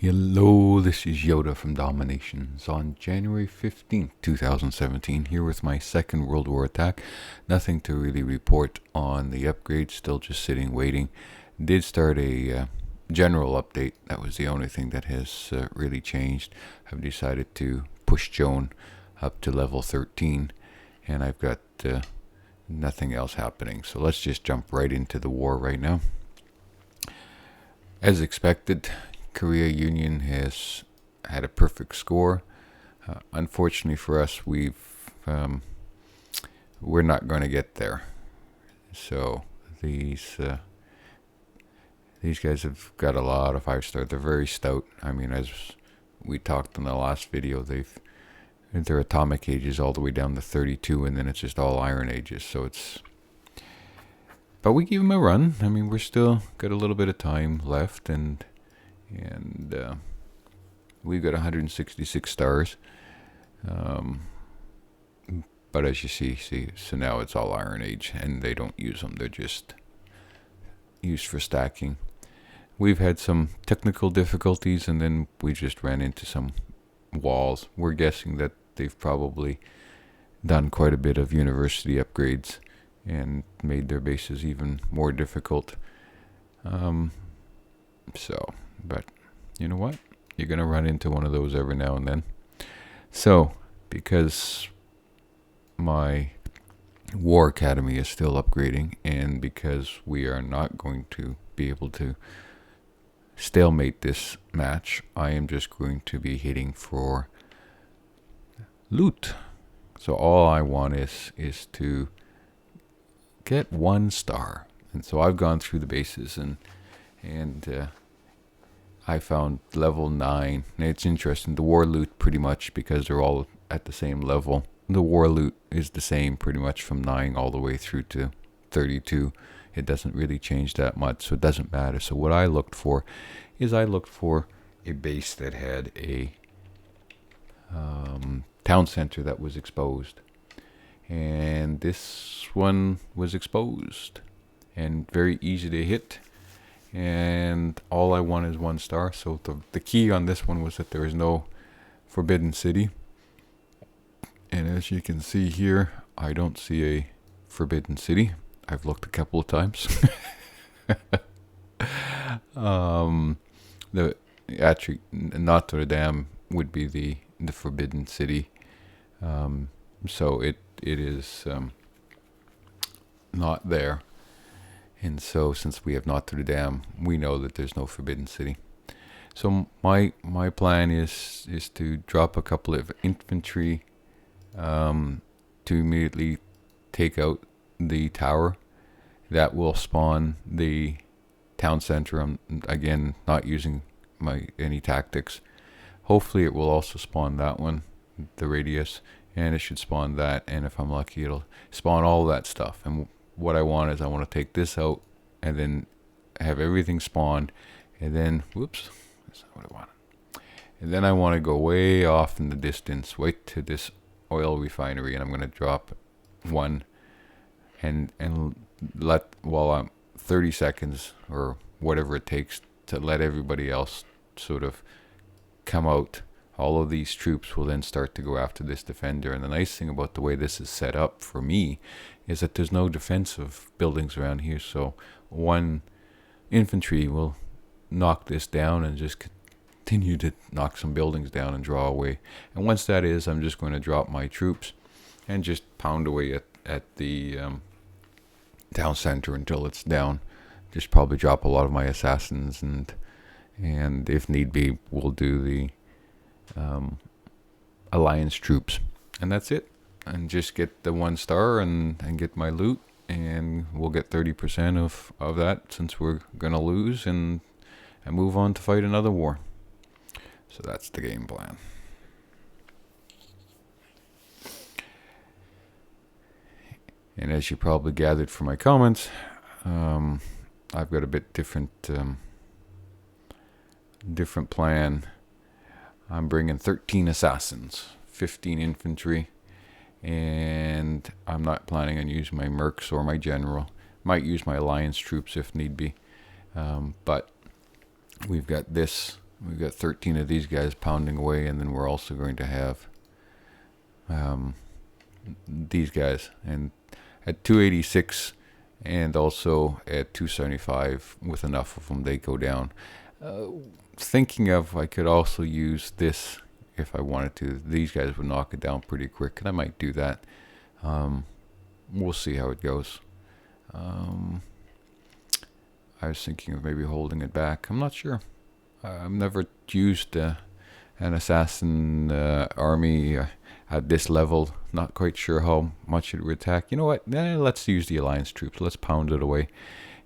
Hello, this is Yoda from Dominations on January 15th, 2017, here with my second World War attack. Nothing to really report on the upgrade, still just sitting waiting. Did start a general update, that was the only thing that has really changed. I've decided to push Joan up to level 13, and I've got nothing else happening. So let's just jump right into the war right now. As expected, Korea Union has had a perfect score. Unfortunately for us, we're not going to get there. So these guys have got a lot of 5-star. They're very stout. I mean, as we talked in the last video, their atomic age is all the way down to 32, and then it's just all iron ages. So but we give them a run. I mean, we're still got a little bit of time left, and we've got 166 stars. But as you see, so now it's all Iron Age, and they don't use them. They're just used for stacking. We've had some technical difficulties, and then we just ran into some walls. We're guessing that they've probably done quite a bit of university upgrades and made their bases even more difficult. But you know what? You're going to run into one of those every now and then. So, because my War Academy is still upgrading, and because we are not going to be able to stalemate this match, I am just going to be hitting for loot. So all I want is to get 1 star. And so I've gone through the bases, and I found level 9. And it's interesting, the war loot, pretty much because they're all at the same level, the war loot is the same pretty much from 9 all the way through to 32. It doesn't really change that much, so it doesn't matter. So what I looked for is a base that had a town center that was exposed. And this one was exposed and very easy to hit. And all I want is 1 star. So the key on this one was that there is no forbidden city. And as you can see here, I don't see a forbidden city. I've looked a couple of times. Actually, Notre Dame would be the forbidden city. So it is not there. And so since we have Notre Dame, we know that there's no forbidden city. So my plan is to drop a couple of infantry to immediately take out the tower. That will spawn the town center. I'm again not using any tactics. Hopefully it will also spawn that one, the radius, and it should spawn that, and if I'm lucky it'll spawn all that stuff. And what I want is I want to take this out and then have everything spawned, and then whoops, that's not what I wanted. And then I want to go way off in the distance, wait to this oil refinery, and I'm going to drop 1 and let, while I'm 30 seconds or whatever it takes to let everybody else sort of come out. All of these troops will then start to go after this defender. And the nice thing about the way this is set up for me is that there's no defensive buildings around here. So 1 infantry will knock this down and just continue to knock some buildings down and draw away. And once that is, I'm just going to drop my troops and just pound away at the town center until it's down. Just probably drop a lot of my assassins, and if need be, we'll do the alliance troops, and that's it. And just get the 1 star and get my loot, and we'll get 30% of that since we're gonna lose, and move on to fight another war. So that's the game plan. And as you probably gathered from my comments, I've got a bit different plan. I'm bringing 13 assassins, 15 infantry, and I'm not planning on using my mercs or my general. Might use my alliance troops if need be, but we've got this We've got 13 of these guys pounding away, and then we're also going to have these guys. And at 286 and also at 275, with enough of them, they go down. Thinking of, I could also use this if I wanted to. These guys would knock it down pretty quick, and I might do that. We'll see how it goes. I was thinking of maybe holding it back. I'm not sure. I've never used an assassin army at this level. Not quite sure how much it would attack. You know what? Let's use the alliance troops. Let's pound it away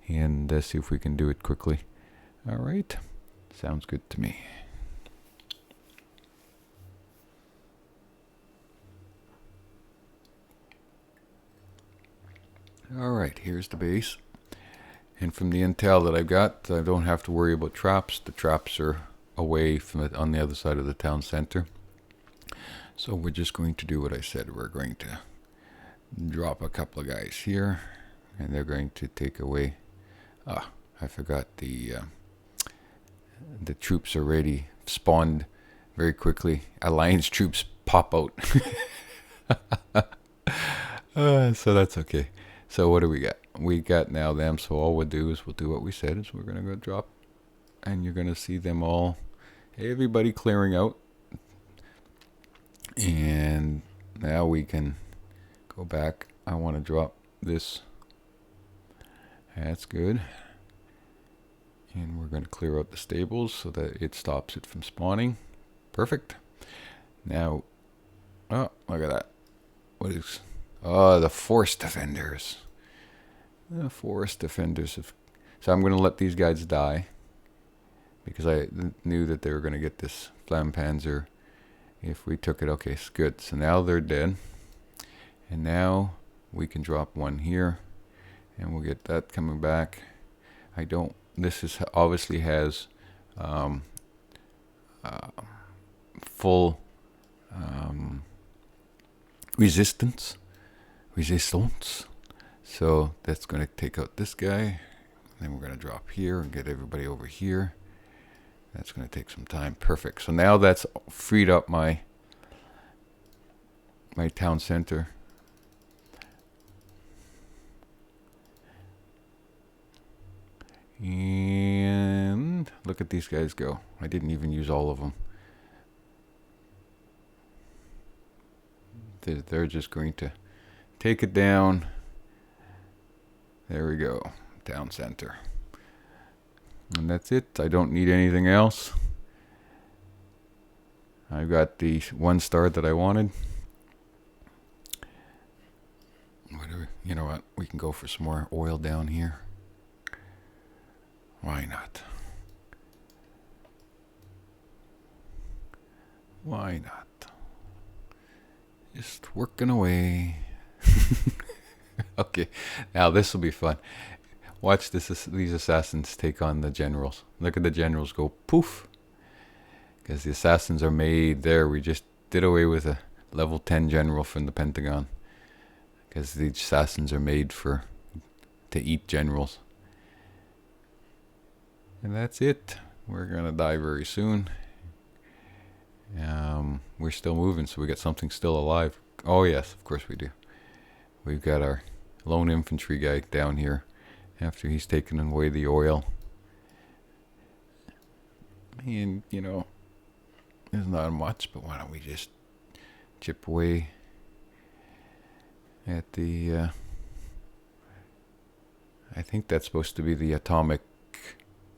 and see if we can do it quickly. All right. Sounds good to me. All right, here's the base. And from the intel that I've got, I don't have to worry about traps. The traps are away from on the other side of the town center. So we're just going to do what I said. We're going to drop a couple of guys here, and they're going to take away. I forgot the troops already spawned very quickly. Alliance troops pop out. So that's okay. So what do we got? We got now them. So all we'll do is we'll do what we said. Is we're gonna go drop, and you're gonna see them all, everybody clearing out. And now we can go back. I want to drop this. That's good. And we're going to clear out the stables so that it stops it from spawning. Perfect. Now, oh, look at that. What is... Oh, the forest defenders. The forest defenders have... So I'm going to let these guys die, because I knew that they were going to get this Flampanzer if we took it. Okay, it's good. So now they're dead. And now we can drop one here, and we'll get that coming back. I don't... This is obviously has full resistance. So that's going to take out this guy. Then we're going to drop here and get everybody over here. That's going to take some time. Perfect. So now that's freed up my town center. And look at these guys go. I didn't even use all of them. They're just going to take it down. There we go. Town center. And that's it. I don't need anything else. I've got the 1 star that I wanted. You know what? We can go for some more oil down here. Why not? Why not? Just working away. Okay, now this will be fun. Watch these assassins take on the generals. Look at the generals go poof. Because the assassins are made there. We just did away with a level 10 general from the Pentagon. Because the assassins are made to eat generals. And that's it. We're gonna die very soon. We're still moving, so we got something still alive. Oh yes, of course we do. We've got our lone infantry guy down here after he's taken away the oil. And, you know, there's not much, but why don't we just chip away at the... I think that's supposed to be the atomic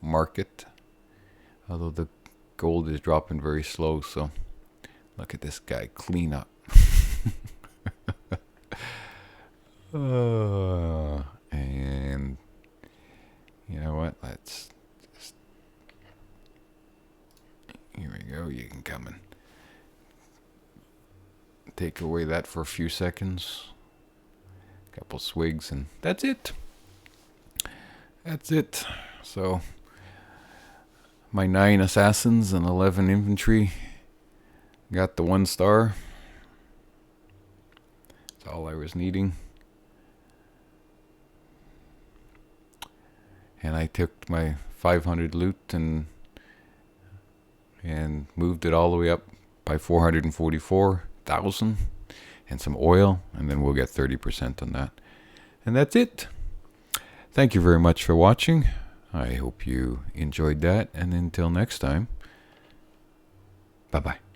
market, although the gold is dropping very slow. So look at this guy clean up. And you know what, let's just, here we go. You can come and take away that for a few seconds, a couple swigs, and that's it. So my 9 assassins and 11 infantry got the 1 star. That's all I was needing. And I took my 500 loot and and moved it all the way up by 444,000 and some oil, and then we'll get 30% on that. And that's it. Thank you very much for watching. I hope you enjoyed that, and until next time, bye-bye.